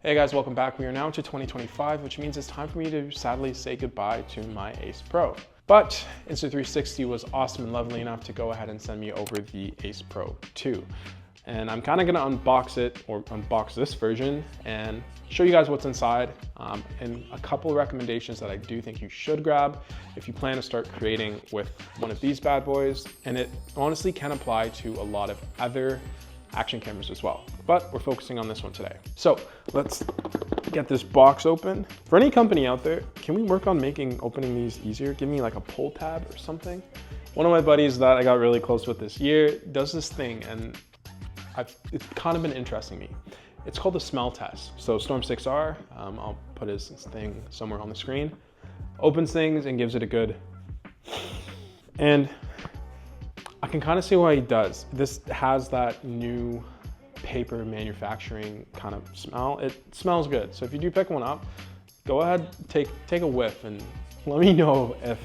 Hey guys, welcome back. We are now to 2025, which means it's time for me to sadly say goodbye to my AcePro. But Insta360 was awesome and lovely enough to go ahead and send me over the AcePro 2. And I'm kind of gonna unbox it, or unbox this version, and show you guys what's inside, and a couple of recommendations that I do think you should grab if you plan to start creating with one of these bad boys. And it honestly can apply to a lot of other action cameras as well, but we're focusing on this one today. So let's get this box open. For any company out there, can we work on making opening these easier? Give me like a pull tab or something. One of my buddies that I got really close with this year does this thing, and it's kind of been interesting me. It's called the smell test. So Storm 6R, I'll put his thing somewhere on the screen, opens things and gives it a good, and I can kind of see why he does. This has that new paper manufacturing kind of smell. It smells good. So if you do pick one up, go ahead, take a whiff and let me know if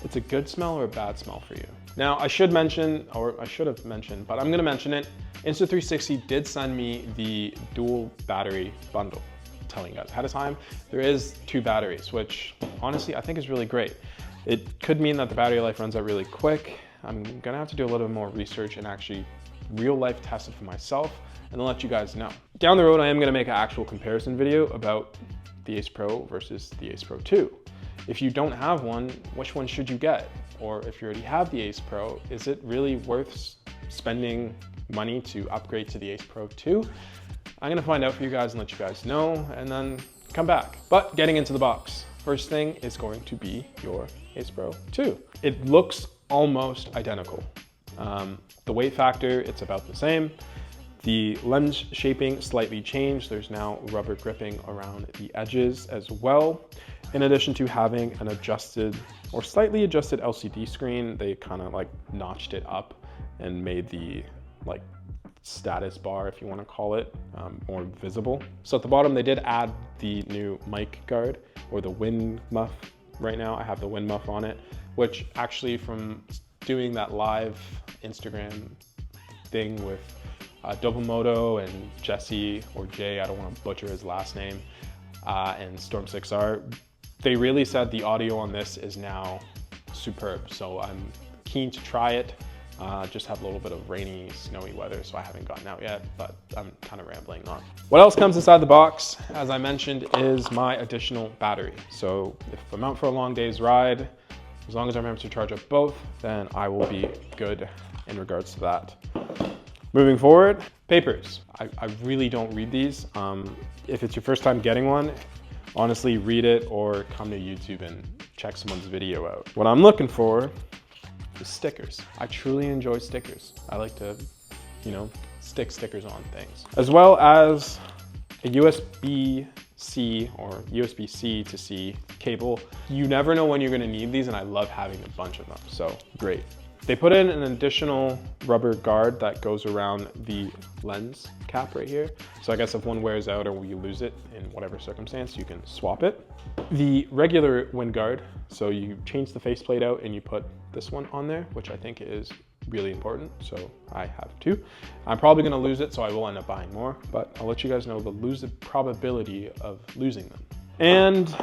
it's a good smell or a bad smell for you. Now I should mention, or I should have mentioned, but I'm gonna mention it. Insta360 did send me the dual battery bundle. I'm telling you guys ahead of time, there is 2 batteries, which honestly I think is really great. It could mean that the battery life runs out really quick. I'm gonna have to do a little bit more research and actually real life test it for myself and then let you guys know. Down the road, I am gonna make an actual comparison video about the AcePro versus the AcePro 2. If you don't have one, which one should you get? Or if you already have the AcePro, is it really worth spending money to upgrade to the AcePro 2? I'm gonna find out for you guys and let you guys know and then come back. But getting into the box, first thing is going to be your AcePro 2. It looks almost identical. The weight factor, it's about the same. The lens shaping slightly changed. There's now rubber gripping around the edges as well. In addition to having an adjusted or slightly adjusted LCD screen, they kind of like notched it up and made the like status bar, if you want to call it, more visible. So at the bottom, they did add the new mic guard or the wind muff. Right now I have the wind muff on it, which actually from doing that live Instagram thing with Dopamoto and Jesse, or Jay, I don't want to butcher his last name, and Storm 6R, they really said the audio on this is now superb. So I'm keen to try it. Just have a little bit of rainy, snowy weather, so I haven't gotten out yet, but I'm kind of rambling on. What else comes inside the box, as I mentioned, is my additional battery. So if I'm out for a long day's ride, as long as I remember to charge up both, then I will be good in regards to that. Moving forward, papers. I really don't read these. If it's your first time getting one, honestly, read it or come to YouTube and check someone's video out. What I'm looking for is stickers. I truly enjoy stickers. I like to, stick stickers on things. As well as a USB-C or USB-C to C cable. You never know when you're gonna need these, and I love having a bunch of them, so great. They put in an additional rubber guard that goes around the lens cap right here. So I guess if one wears out or you lose it in whatever circumstance, you can swap it. The regular wind guard, so you change the faceplate out and you put this one on there, which I think is really important. So I have 2. I'm probably gonna lose it, so I will end up buying more, but I'll let you guys know the probability of losing them. And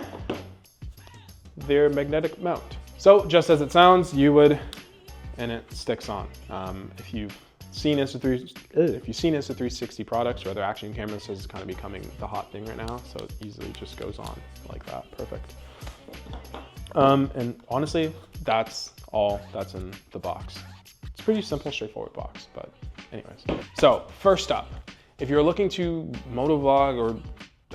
their magnetic mount. So just as it sounds, and it sticks on. If you've seen Insta360 products or other action cameras, this is kind of becoming the hot thing right now. So it easily just goes on like that, perfect. And honestly, that's all that's in the box. It's a pretty simple, straightforward box, but anyways. So first up, if you're looking to motovlog, or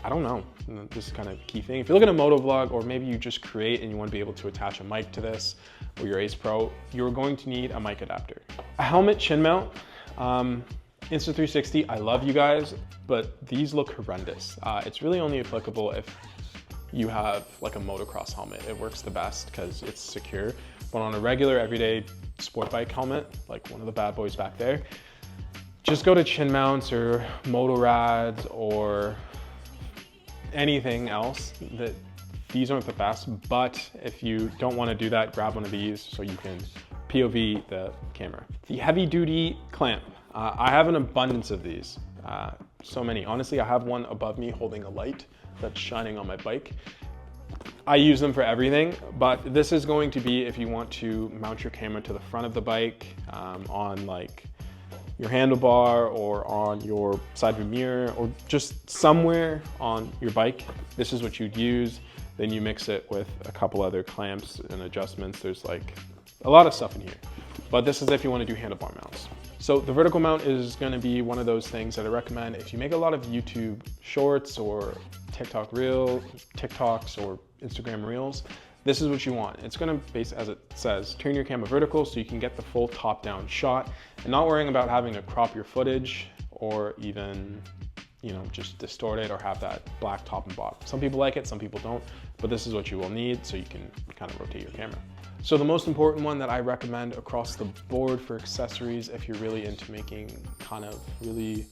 I don't know, this is kind of a key thing. If you're looking at motovlog, or maybe you just create and you want to be able to attach a mic to this or your AcePro, you're going to need a mic adapter. A helmet chin mount. Insta360, I love you guys, but these look horrendous. It's really only applicable if you have like a motocross helmet. It works the best because it's secure. But on a regular, everyday sport bike helmet, like one of the bad boys back there, just go to chin mounts or Motorads or anything else. These aren't the best, but if you don't want to do that, grab one of these so you can POV the camera. The heavy duty clamp. I have an abundance of these. So many. Honestly, I have one above me holding a light that's shining on my bike. I use them for everything, but this is going to be if you want to mount your camera to the front of the bike, on like your handlebar or on your side of a mirror or just somewhere on your bike. This is what you'd use. Then you mix it with a couple other clamps and adjustments. There's like a lot of stuff in here, but this is if you want to do handlebar mounts. So the vertical mount is going to be one of those things that I recommend if you make a lot of YouTube shorts or TikToks or Instagram reels. This is what you want. It's going to base, as it says, turn your camera vertical so you can get the full top-down shot and not worrying about having to crop your footage or even, you know, just distort it or have that black top and bottom. Some people like it, some people don't, but this is what you will need so you can kind of rotate your camera. So the most important one that I recommend across the board for accessories, if you're really into making kind of really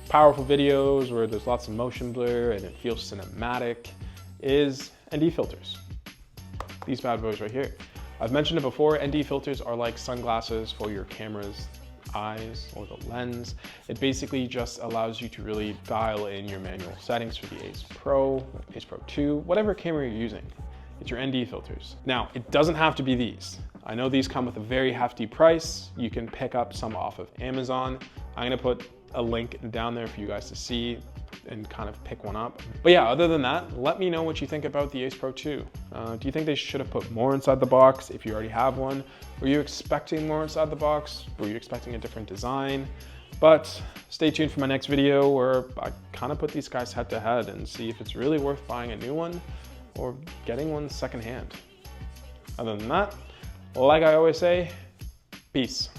powerful videos where there's lots of motion blur and it feels cinematic, is ND filters. These bad boys right here. I've mentioned it before, ND filters are like sunglasses for your camera's eyes or the lens. It basically just allows you to really dial in your manual settings for the AcePro, AcePro 2, whatever camera you're using. It's your ND filters. Now, it doesn't have to be these. I know these come with a very hefty price. You can pick up some off of Amazon. I'm gonna put a link down there for you guys to see and kind of pick one up. But yeah, other than that, let me know what you think about the AcePro 2. Do you think they should have put more inside the box if you already have one? Were you expecting more inside the box? Were you expecting a different design? But stay tuned for my next video where I kind of put these guys head to head and see if it's really worth buying a new one or getting one secondhand. Other than that, like I always say, peace.